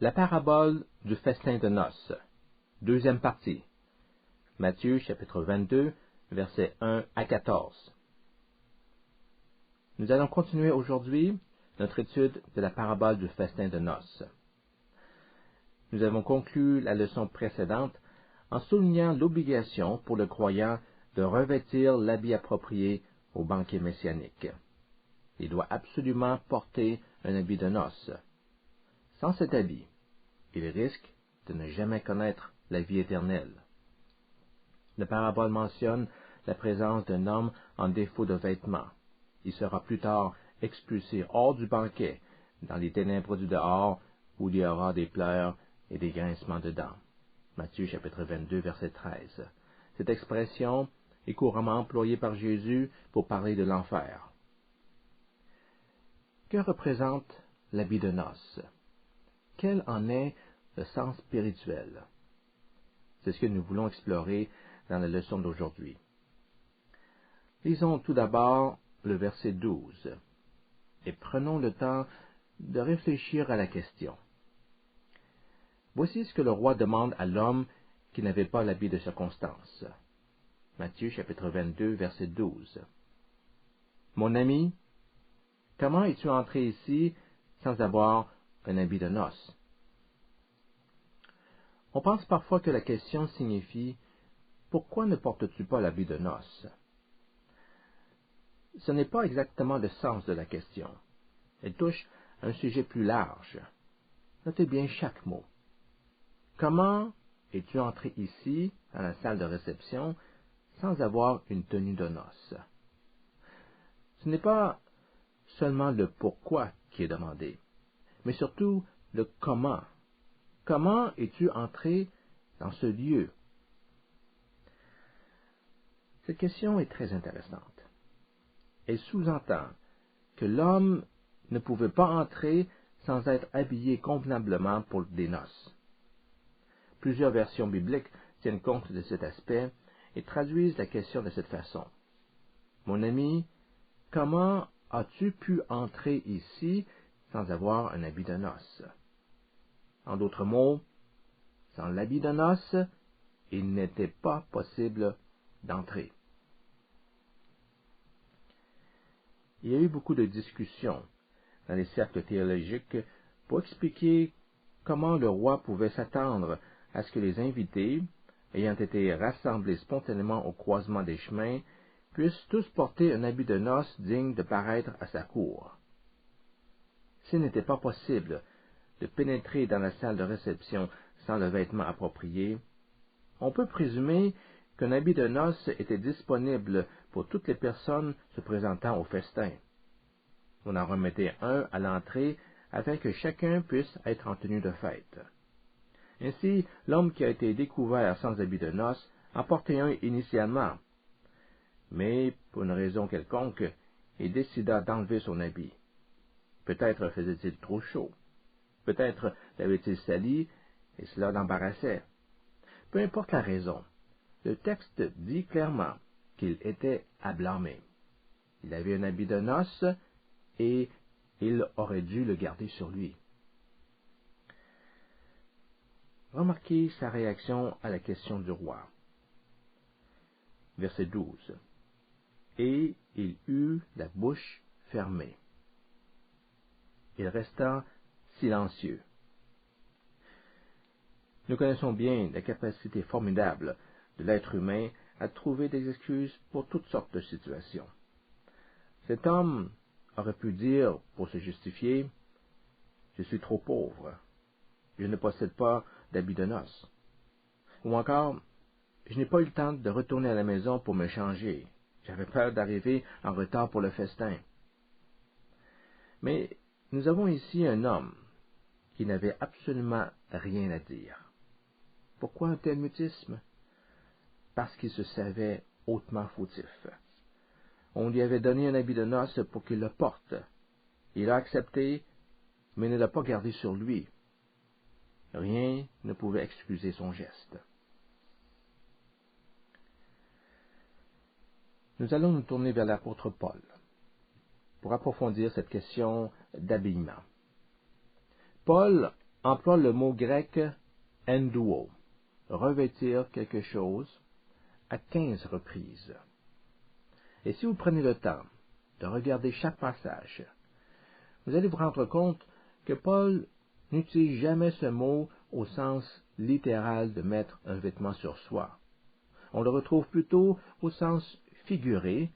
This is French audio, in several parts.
La parabole du festin de noces. Deuxième partie. Matthieu chapitre 22, versets 1 à 14. Nous allons continuer aujourd'hui notre étude de la parabole du festin de noces. Nous avons conclu la leçon précédente en soulignant l'obligation pour le croyant de revêtir l'habit approprié au banquet messianique. Il doit absolument porter un habit de noces. Sans cet habit, il risque de ne jamais connaître la vie éternelle. La parabole mentionne la présence d'un homme en défaut de vêtements. Il sera plus tard expulsé hors du banquet, dans les ténèbres du dehors, où il y aura des pleurs et des grincements de dents. Matthieu chapitre 22, verset 13. Cette expression est couramment employée par Jésus pour parler de l'enfer. Que représente l'habit de noces? Quel en est le sens spirituel? C'est ce que nous voulons explorer dans la leçon d'aujourd'hui. Lisons tout d'abord le verset 12 et prenons le temps de réfléchir à la question. Voici ce que le roi demande à l'homme qui n'avait pas l'habit de circonstance. Matthieu chapitre 22, verset 12. Mon ami, comment es-tu entré ici sans avoir un habit de noces? On pense parfois que la question signifie « Pourquoi ne portes-tu pas l'habit de noces » Ce n'est pas exactement le sens de la question. Elle touche un sujet plus large. Notez bien chaque mot. Comment es-tu entré ici, à la salle de réception, sans avoir une tenue de noces? Ce n'est pas seulement le pourquoi qui est demandé, mais surtout le comment. Comment es-tu entré dans ce lieu? Cette question est très intéressante. Elle sous-entend que l'homme ne pouvait pas entrer sans être habillé convenablement pour des noces. Plusieurs versions bibliques tiennent compte de cet aspect et traduisent la question de cette façon. Mon ami, comment as-tu pu entrer ici sans avoir un habit de noces? En d'autres mots, sans l'habit de noces, il n'était pas possible d'entrer. Il y a eu beaucoup de discussions dans les cercles théologiques pour expliquer comment le roi pouvait s'attendre à ce que les invités, ayant été rassemblés spontanément au croisement des chemins, puissent tous porter un habit de noces digne de paraître à sa cour. S'il n'était pas possible de pénétrer dans la salle de réception sans le vêtement approprié, on peut présumer qu'un habit de noces était disponible pour toutes les personnes se présentant au festin. On en remettait un à l'entrée afin que chacun puisse être en tenue de fête. Ainsi, l'homme qui a été découvert sans habit de noces en portait un initialement, mais pour une raison quelconque, il décida d'enlever son habit. Peut-être faisait-il trop chaud. Peut-être l'avait-il sali et cela l'embarrassait. Peu importe la raison, le texte dit clairement qu'il était à blâmer. Il avait un habit de noces et il aurait dû le garder sur lui. Remarquez sa réaction à la question du roi. Verset 12. Et il eut la bouche fermée. Il resta silencieux. Nous connaissons bien la capacité formidable de l'être humain à trouver des excuses pour toutes sortes de situations. Cet homme aurait pu dire, pour se justifier, « Je suis trop pauvre, je ne possède pas d'habit de noces. » Ou encore, « Je n'ai pas eu le temps de retourner à la maison pour me changer. J'avais peur d'arriver en retard pour le festin. » Mais nous avons ici un homme qui n'avait absolument rien à dire. Pourquoi un tel mutisme? Parce qu'il se savait hautement fautif. On lui avait donné un habit de noces pour qu'il le porte. Il a accepté, mais ne l'a pas gardé sur lui. Rien ne pouvait excuser son geste. Nous allons nous tourner vers l'apôtre Paul pour approfondir cette question d'habillement. Paul emploie le mot grec endouo, revêtir quelque chose, à 15 reprises. Et si vous prenez le temps de regarder chaque passage, vous allez vous rendre compte que Paul n'utilise jamais ce mot au sens littéral de mettre un vêtement sur soi. On le retrouve plutôt au sens figuré,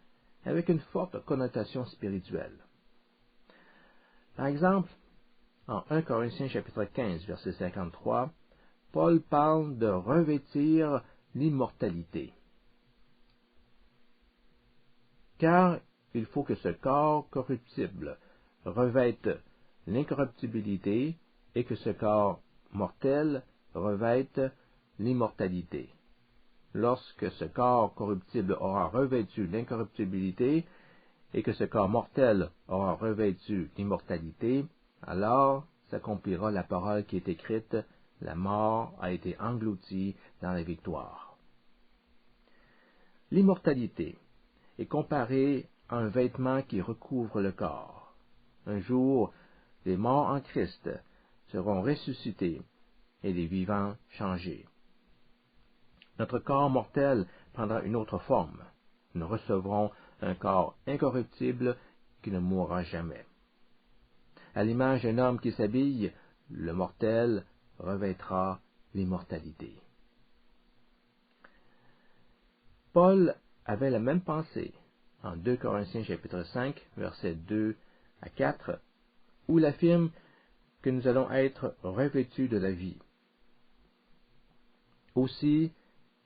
avec une forte connotation spirituelle. Par exemple, en 1 Corinthiens chapitre 15, verset 53, Paul parle de revêtir l'immortalité. Car il faut que ce corps corruptible revête l'incorruptibilité et que ce corps mortel revête l'immortalité. Lorsque ce corps corruptible aura revêtu l'incorruptibilité et que ce corps mortel aura revêtu l'immortalité, alors s'accomplira la parole qui est écrite, la mort a été engloutie dans la victoire. L'immortalité est comparée à un vêtement qui recouvre le corps. Un jour, les morts en Christ seront ressuscités et les vivants changés. Notre corps mortel prendra une autre forme. Nous recevrons un corps incorruptible qui ne mourra jamais. À l'image d'un homme qui s'habille, le mortel revêtera l'immortalité. Paul avait la même pensée en 2 Corinthiens chapitre 5, versets 2 à 4, où il affirme que nous allons être revêtus de la vie. Aussi,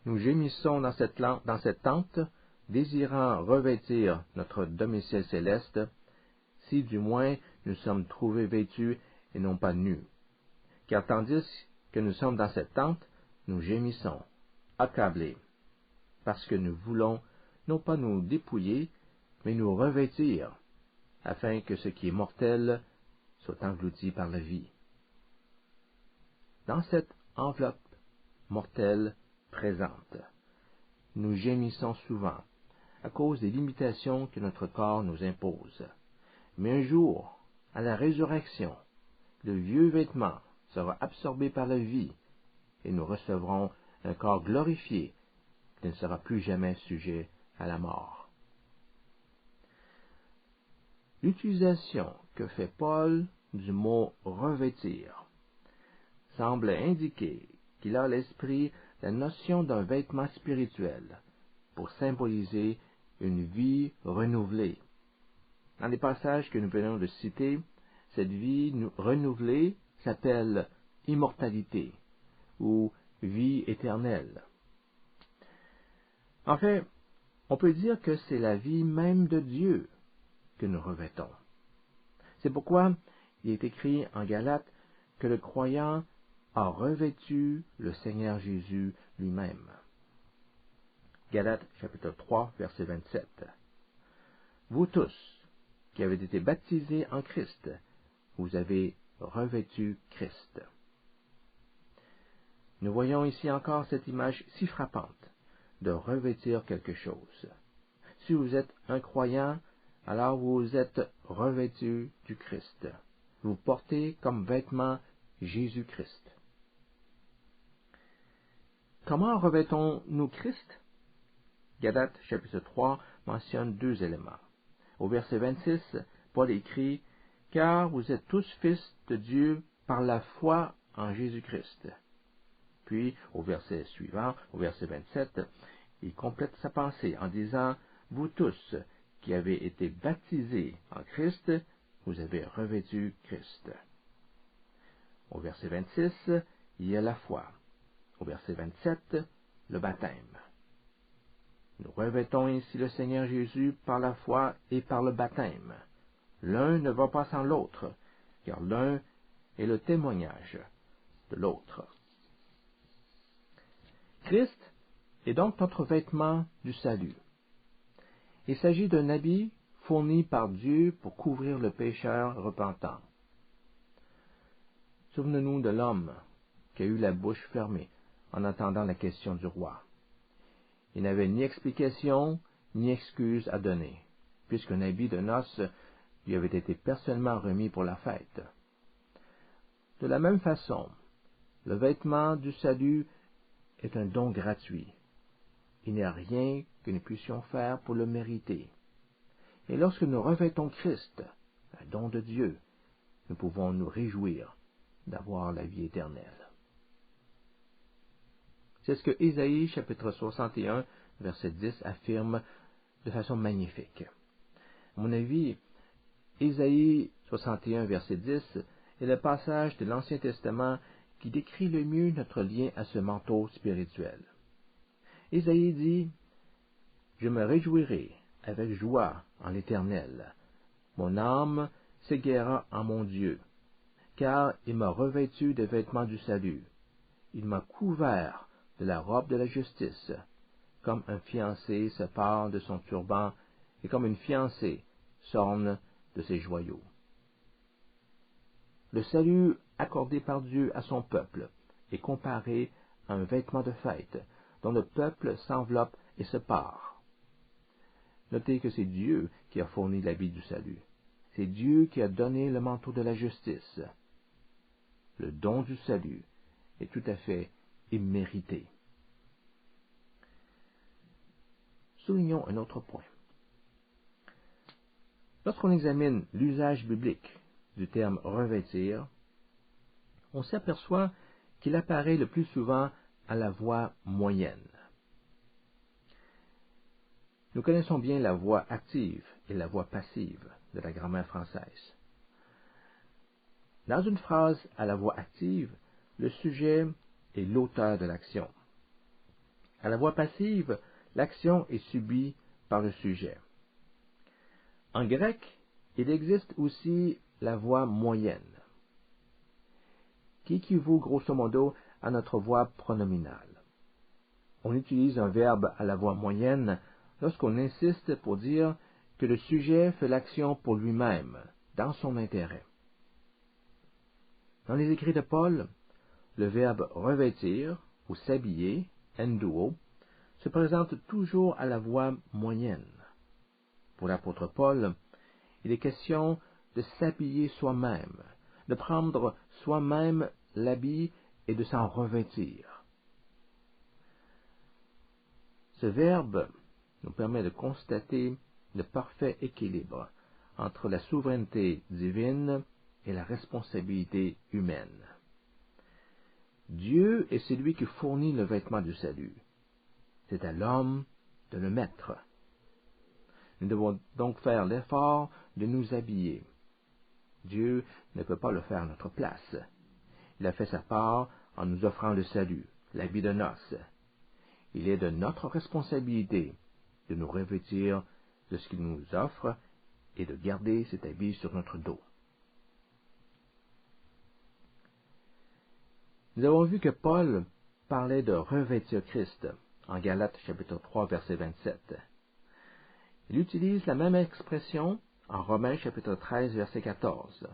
nous gémissons dans cette tente, désirant revêtir notre domicile céleste, si du moins nous sommes trouvés vêtus et non pas nus. Car tandis que nous sommes dans cette tente, nous gémissons, accablés, parce que nous voulons non pas nous dépouiller, mais nous revêtir, afin que ce qui est mortel soit englouti par la vie. Dans cette enveloppe mortelle présente, nous gémissons souvent à cause des limitations que notre corps nous impose. Mais un jour, à la résurrection, le vieux vêtement sera absorbé par la vie et nous recevrons un corps glorifié qui ne sera plus jamais sujet à la mort. L'utilisation que fait Paul du mot revêtir semble indiquer qu'il a à l'esprit la notion d'un vêtement spirituel pour symboliser une vie renouvelée. Dans les passages que nous venons de citer, cette vie renouvelée s'appelle immortalité ou vie éternelle. En fait, on peut dire que c'est la vie même de Dieu que nous revêtons. C'est pourquoi il est écrit en Galates que le croyant a revêtu le Seigneur Jésus lui-même. Galates chapitre 3, verset 27. Vous tous qui avez été baptisés en Christ, vous avez revêtu Christ. Nous voyons ici encore cette image si frappante de revêtir quelque chose. Si vous êtes un croyant, alors vous êtes revêtu du Christ. Vous portez comme vêtement Jésus-Christ. Comment revêtons-nous Christ? Galates chapitre 3 mentionne 2 éléments. Au verset 26, Paul écrit « Car vous êtes tous fils de Dieu par la foi en Jésus-Christ. » Puis, au verset suivant, au verset 27, il complète sa pensée en disant « Vous tous qui avez été baptisés en Christ, vous avez revêtu Christ. » Au verset 26, il y a la foi. Au verset 27, le baptême. Nous revêtons ainsi le Seigneur Jésus par la foi et par le baptême. L'un ne va pas sans l'autre, car l'un est le témoignage de l'autre. Christ est donc notre vêtement du salut. Il s'agit d'un habit fourni par Dieu pour couvrir le pécheur repentant. Souvenons-nous de l'homme qui a eu la bouche fermée en attendant la question du roi. Il n'avait ni explication ni excuse à donner, puisqu'un habit de noces lui avait été personnellement remis pour la fête. De la même façon, le vêtement du salut est un don gratuit. Il n'y a rien que nous puissions faire pour le mériter. Et lorsque nous revêtons Christ, un don de Dieu, nous pouvons nous réjouir d'avoir la vie éternelle. C'est ce que Ésaïe, chapitre 61, verset 10, affirme de façon magnifique. À mon avis, Ésaïe 61, verset 10 est le passage de l'Ancien Testament qui décrit le mieux notre lien à ce manteau spirituel. Ésaïe dit, « Je me réjouirai avec joie en l'Éternel. Mon âme s'égaira en mon Dieu, car il m'a revêtu des vêtements du salut. Il m'a couvert de la robe de la justice, comme un fiancé se pare de son turban et comme une fiancée s'orne de ses joyaux. » Le salut accordé par Dieu à son peuple est comparé à un vêtement de fête dont le peuple s'enveloppe et se pare. Notez que c'est Dieu qui a fourni l'habit du salut. C'est Dieu qui a donné le manteau de la justice. Le don du salut est tout à fait immérité. Soulignons un autre point. Lorsqu'on examine l'usage biblique du terme revêtir, on s'aperçoit qu'il apparaît le plus souvent à la voix moyenne. Nous connaissons bien la voix active et la voix passive de la grammaire française. Dans une phrase à la voix active, le sujet est l'auteur de l'action. À la voix passive, l'action est subie par le sujet. En grec, il existe aussi la voix moyenne, qui équivaut grosso modo à notre voix pronominale. On utilise un verbe à la voix moyenne lorsqu'on insiste pour dire que le sujet fait l'action pour lui-même, dans son intérêt. Dans les écrits de Paul, le verbe revêtir ou s'habiller, enduo, se présente toujours à la voix moyenne. Pour l'apôtre Paul, il est question de s'habiller soi-même, de prendre soi-même l'habit et de s'en revêtir. Ce verbe nous permet de constater le parfait équilibre entre la souveraineté divine et la responsabilité humaine. Dieu est celui qui fournit le vêtement du salut. C'est à l'homme de le mettre. Nous devons donc faire l'effort de nous habiller. Dieu ne peut pas le faire à notre place. Il a fait sa part en nous offrant le salut, l'habit de noces. Il est de notre responsabilité de nous revêtir de ce qu'il nous offre et de garder cet habit sur notre dos. Nous avons vu que Paul parlait de revêtir Christ en Galates chapitre 3 verset 27. Il utilise la même expression en Romains chapitre 13 verset 14.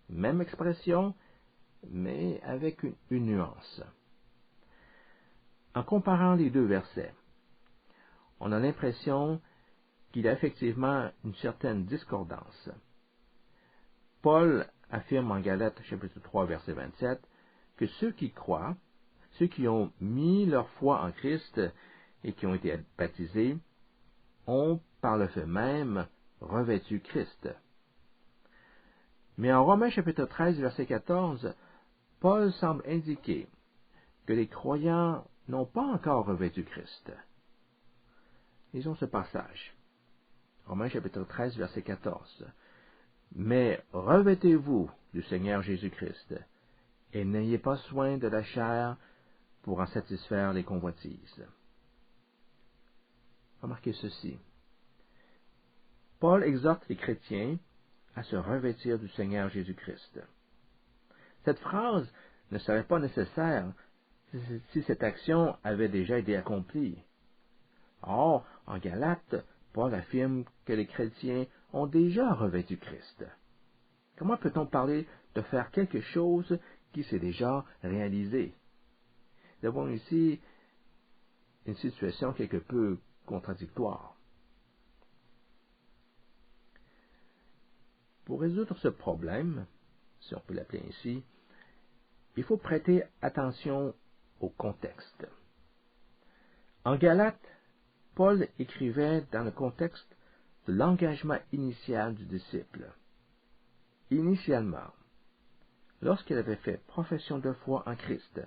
Même expression, mais avec une nuance. En comparant les deux versets, on a l'impression qu'il y a effectivement une certaine discordance. Paul affirme en Galates chapitre 3 verset 27 que ceux qui croient, ceux qui ont mis leur foi en Christ et qui ont été baptisés, ont par le fait même revêtu Christ. Mais en Romains chapitre 13 verset 14, Paul semble indiquer que les croyants n'ont pas encore revêtu Christ. Lisons ce passage. Romains chapitre 13 verset 14. Mais revêtez-vous du Seigneur Jésus-Christ, et n'ayez pas soin de la chair pour en satisfaire les convoitises. Remarquez ceci. Paul exhorte les chrétiens à se revêtir du Seigneur Jésus-Christ. Cette phrase ne serait pas nécessaire si cette action avait déjà été accomplie. Or, en Galates, Paul affirme que les chrétiens ont déjà revêtu Christ. Comment peut-on parler de faire quelque chose qui s'est déjà réalisé? Nous avons ici une situation quelque peu contradictoire. Pour résoudre ce problème, si on peut l'appeler ainsi, il faut prêter attention au contexte. En Galates, Paul écrivait dans le contexte de l'engagement initial du disciple. Initialement, lorsqu'il avait fait profession de foi en Christ,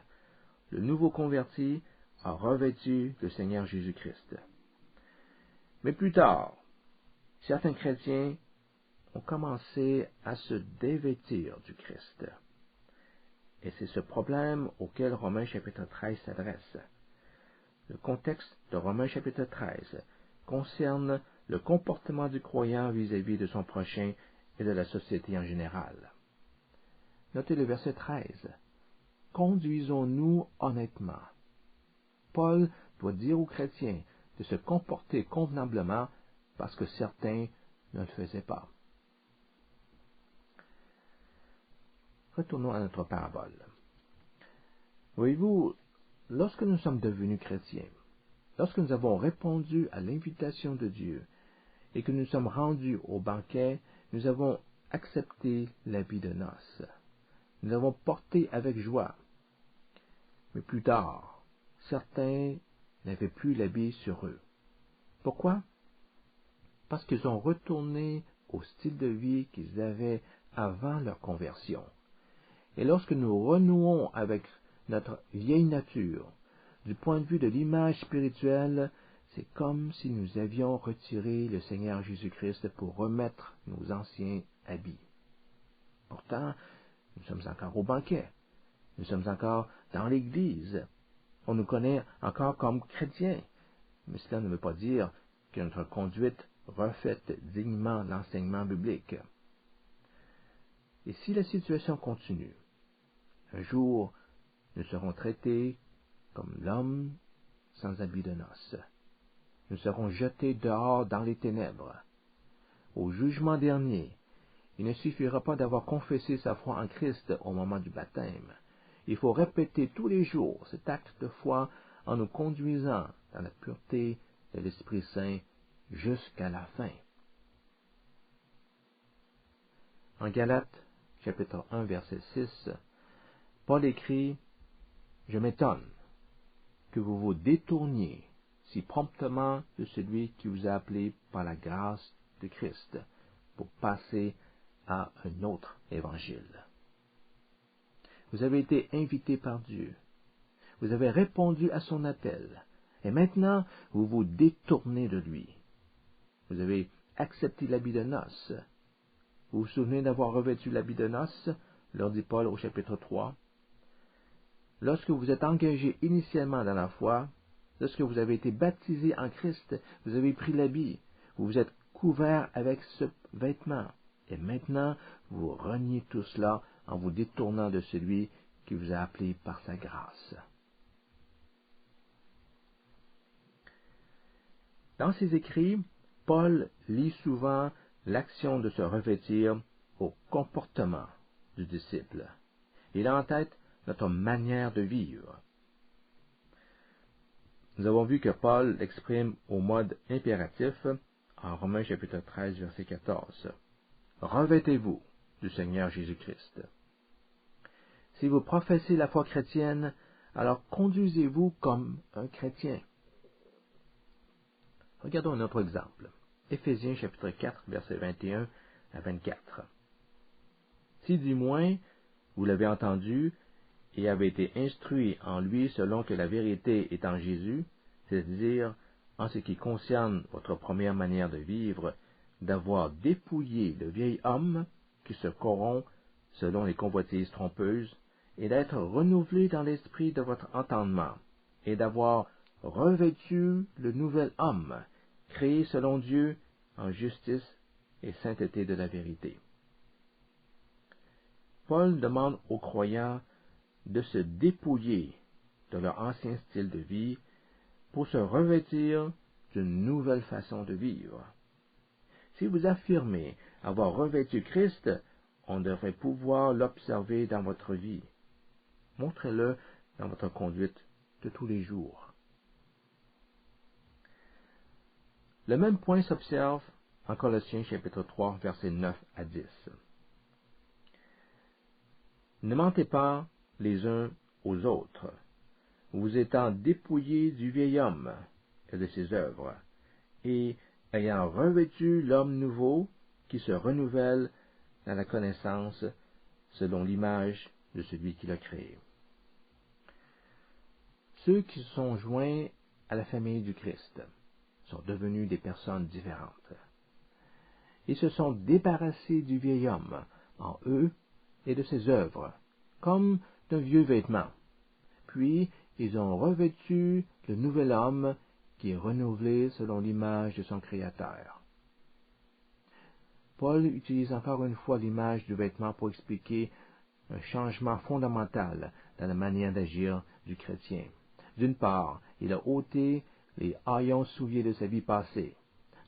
le nouveau converti a revêtu le Seigneur Jésus-Christ. Mais plus tard, certains chrétiens ont commencé à se dévêtir du Christ. Et c'est ce problème auquel Romains chapitre 13 s'adresse. Le contexte de Romains chapitre 13 concerne le comportement du croyant vis-à-vis de son prochain et de la société en général. Notez le verset 13. Conduisons-nous honnêtement. Paul doit dire aux chrétiens de se comporter convenablement parce que certains ne le faisaient pas. Retournons à notre parabole. Voyez-vous, lorsque nous sommes devenus chrétiens, lorsque nous avons répondu à l'invitation de Dieu et que nous sommes rendus au banquet, nous avons accepté l'habit de noces. Nous l'avons porté avec joie. Mais plus tard, certains n'avaient plus l'habit sur eux. Pourquoi? Parce qu'ils ont retourné au style de vie qu'ils avaient avant leur conversion. Et lorsque nous renouons avec notre vieille nature, du point de vue de l'image spirituelle, c'est comme si nous avions retiré le Seigneur Jésus-Christ pour remettre nos anciens habits. Pourtant, nous sommes encore au banquet. Nous sommes encore dans l'Église. On nous connaît encore comme chrétiens. Mais cela ne veut pas dire que notre conduite reflète dignement l'enseignement biblique. Et si la situation continue, un jour, nous serons traités comme l'homme sans habit de noces. Nous serons jetés dehors dans les ténèbres. Au jugement dernier, il ne suffira pas d'avoir confessé sa foi en Christ au moment du baptême. Il faut répéter tous les jours cet acte de foi en nous conduisant dans la pureté de l'Esprit Saint jusqu'à la fin. En Galates, chapitre 1, verset 6, Paul écrit « Je m'étonne que vous vous détourniez si promptement de celui qui vous a appelé par la grâce de Christ pour passer à un autre évangile. » Vous avez été invité par Dieu. Vous avez répondu à son appel. Et maintenant, vous vous détournez de lui. Vous avez accepté l'habit de noces. Vous vous souvenez d'avoir revêtu l'habit de noces, leur dit Paul au chapitre 3. Lorsque vous êtes engagé initialement dans la foi, lorsque vous avez été baptisé en Christ, vous avez pris l'habit, vous vous êtes couvert avec ce vêtement. Et maintenant, vous reniez tout cela en vous détournant de celui qui vous a appelé par sa grâce. Dans ses écrits, Paul lie souvent l'action de se revêtir au comportement du disciple. Il a en tête notre manière de vivre. Nous avons vu que Paul l'exprime au mode impératif en Romains chapitre 13, verset 14. Revêtez-vous du Seigneur Jésus-Christ. Si vous professez la foi chrétienne, alors conduisez-vous comme un chrétien. Regardons un autre exemple. Éphésiens chapitre 4, versets 21 à 24. Si du moins vous l'avez entendu et avez été instruit en lui selon que la vérité est en Jésus, c'est-à-dire en ce qui concerne votre première manière de vivre, d'avoir dépouillé le vieil homme qui se corrompt selon les convoitises trompeuses, et d'être renouvelé dans l'esprit de votre entendement, et d'avoir revêtu le nouvel homme, créé selon Dieu en justice et sainteté de la vérité. Paul demande aux croyants de se dépouiller de leur ancien style de vie pour se revêtir d'une nouvelle façon de vivre. Si vous affirmez avoir revêtu Christ, on devrait pouvoir l'observer dans votre vie. Montrez-le dans votre conduite de tous les jours. Le même point s'observe en Colossiens chapitre 3, versets 9 à 10. Ne mentez pas les uns aux autres, vous étant dépouillés du vieil homme et de ses œuvres, et ayant revêtu l'homme nouveau qui se renouvelle dans la connaissance selon l'image de celui qui l'a créé. Ceux qui se sont joints à la famille du Christ sont devenus des personnes différentes. Ils se sont débarrassés du vieil homme en eux et de ses œuvres, comme d'un vieux vêtement. Puis, ils ont revêtu le nouvel homme qui est renouvelé selon l'image de son Créateur. Paul utilise encore une fois l'image du vêtement pour expliquer un changement fondamental dans la manière d'agir du chrétien. D'une part, il a ôté les haillons souillés de sa vie passée.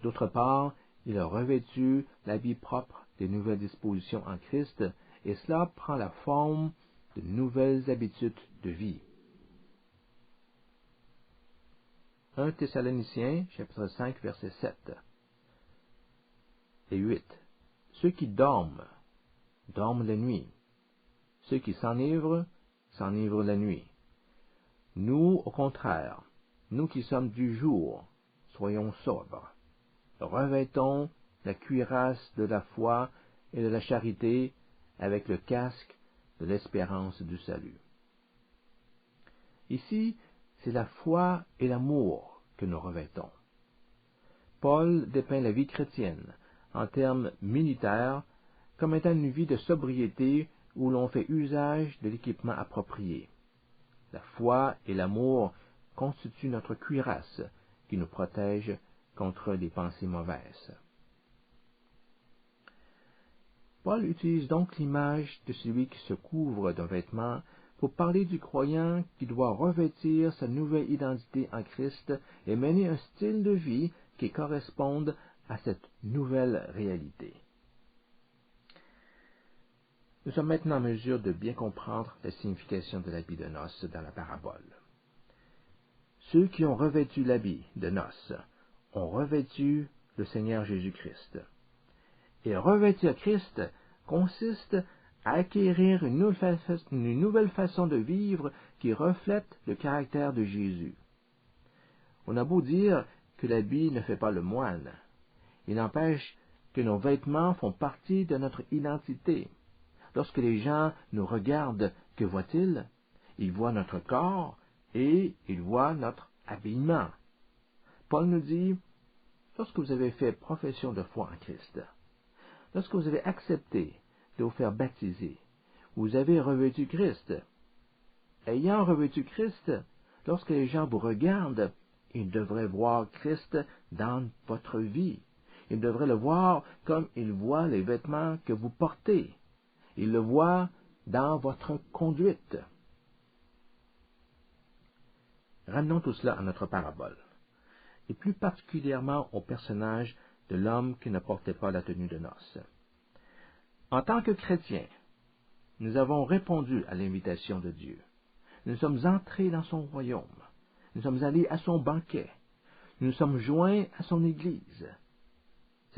D'autre part, il a revêtu l'habit propre des nouvelles dispositions en Christ, et cela prend la forme de nouvelles habitudes de vie. 1 Thessaloniciens, chapitre 5, versets 7 et 8. Ceux qui dorment, dorment la nuit. Ceux qui s'enivrent, s'enivrent la nuit. Nous, au contraire, nous qui sommes du jour, soyons sobres. Revêtons la cuirasse de la foi et de la charité avec le casque de l'espérance du salut. Ici, c'est la foi et l'amour que nous revêtons. Paul dépeint la vie chrétienne en termes militaires comme étant une vie de sobriété où l'on fait usage de l'équipement approprié. La foi et l'amour constituent notre cuirasse qui nous protège contre les pensées mauvaises. Paul utilise donc l'image de celui qui se couvre d'un vêtement pour parler du croyant qui doit revêtir sa nouvelle identité en Christ et mener un style de vie qui corresponde à cette nouvelle réalité. Nous sommes maintenant en mesure de bien comprendre la signification de l'habit de noces dans la parabole. Ceux qui ont revêtu l'habit de noces ont revêtu le Seigneur Jésus-Christ. Et revêtir Christ consiste à acquérir une nouvelle façon de vivre qui reflète le caractère de Jésus. On a beau dire que l'habit ne fait pas le moine, il n'empêche que nos vêtements font partie de notre identité. Lorsque les gens nous regardent, que voient-ils? Ils voient notre corps et ils voient notre habillement. Paul nous dit, lorsque vous avez fait profession de foi en Christ, lorsque vous avez accepté de vous faire baptiser, vous avez revêtu Christ. Ayant revêtu Christ, lorsque les gens vous regardent, ils devraient voir Christ dans votre vie. Ils devraient le voir comme ils voient les vêtements que vous portez. Ils le voient dans votre conduite. Ramenons tout cela à notre parabole, et plus particulièrement au personnage de l'homme qui ne portait pas la tenue de noces. En tant que chrétiens, nous avons répondu à l'invitation de Dieu. Nous sommes entrés dans son royaume. Nous sommes allés à son banquet. Nous sommes joints à son Église.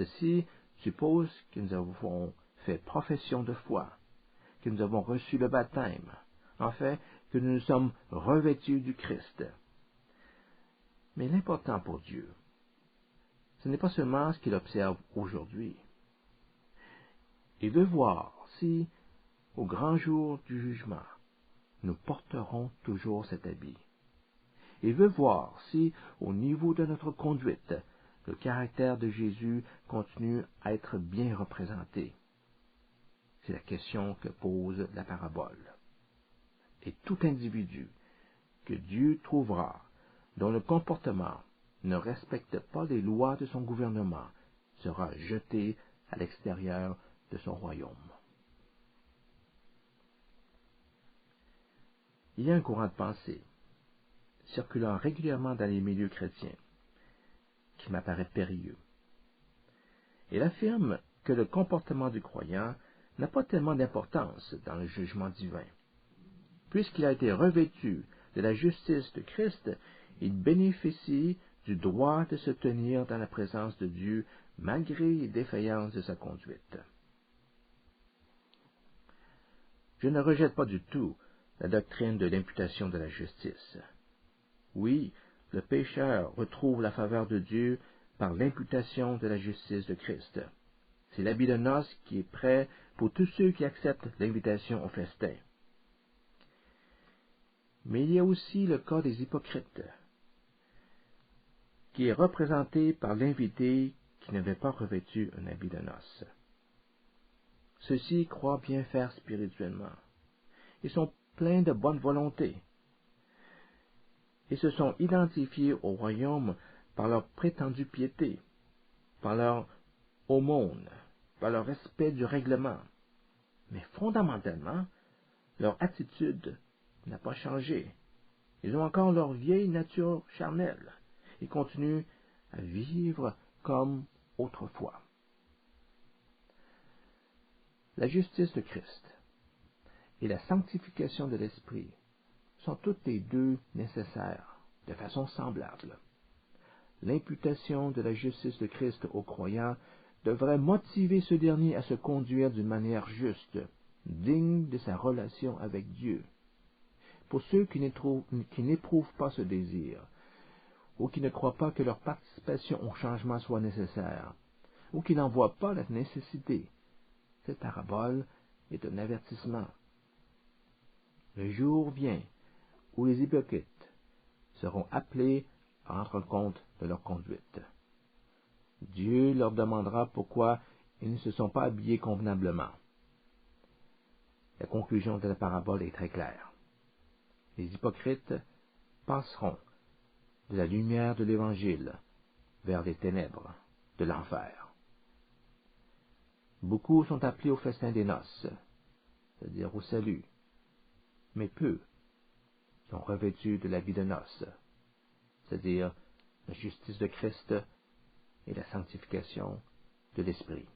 Ceci suppose que nous avons fait profession de foi, que nous avons reçu le baptême, en fait, que nous nous sommes revêtus du Christ. Mais l'important pour Dieu, ce n'est pas seulement ce qu'il observe aujourd'hui. Il veut voir si, au grand jour du jugement, nous porterons toujours cet habit. Il veut voir si, au niveau de notre conduite, le caractère de Jésus continue à être bien représenté. C'est la question que pose la parabole. Et tout individu que Dieu trouvera dont le comportement ne respecte pas les lois de son gouvernement sera jeté à l'extérieur de son royaume. Il y a un courant de pensée circulant régulièrement dans les milieux chrétiens qui m'apparaît périlleux. Il affirme que le comportement du croyant n'a pas tellement d'importance dans le jugement divin. Puisqu'il a été revêtu de la justice de Christ, il bénéficie du droit de se tenir dans la présence de Dieu malgré les défaillances de sa conduite. Je ne rejette pas du tout la doctrine de l'imputation de la justice. Oui, le pécheur retrouve la faveur de Dieu par l'imputation de la justice de Christ. C'est l'habit de noces qui est prêt pour tous ceux qui acceptent l'invitation au festin. Mais il y a aussi le cas des hypocrites, qui est représenté par l'invité qui n'avait pas revêtu un habit de noces. Ceux-ci croient bien faire spirituellement. Ils sont pleins de bonne volonté. Ils se sont identifiés au royaume par leur prétendue piété, par leur aumône, par leur respect du règlement. Mais fondamentalement, leur attitude n'a pas changé. Ils ont encore leur vieille nature charnelle. Ils continuent à vivre comme autrefois. La justice de Christ et la sanctification de l'Esprit sont toutes les deux nécessaires de façon semblable. L'imputation de la justice de Christ aux croyants devrait motiver ce dernier à se conduire d'une manière juste, digne de sa relation avec Dieu. Pour ceux qui n'éprouvent pas ce désir, ou qui ne croient pas que leur participation au changement soit nécessaire, ou qui n'en voient pas la nécessité, cette parabole est un avertissement. Le jour vient où les hypocrites seront appelés à rendre compte de leur conduite. Dieu leur demandera pourquoi ils ne se sont pas habillés convenablement. La conclusion de la parabole est très claire. Les hypocrites passeront de la lumière de l'Évangile vers les ténèbres de l'enfer. Beaucoup sont appelés au festin des noces, c'est-à-dire au salut, mais peu sont revêtus de l'habit de noces, c'est-à-dire la justice de Christ et la sanctification de l'Esprit.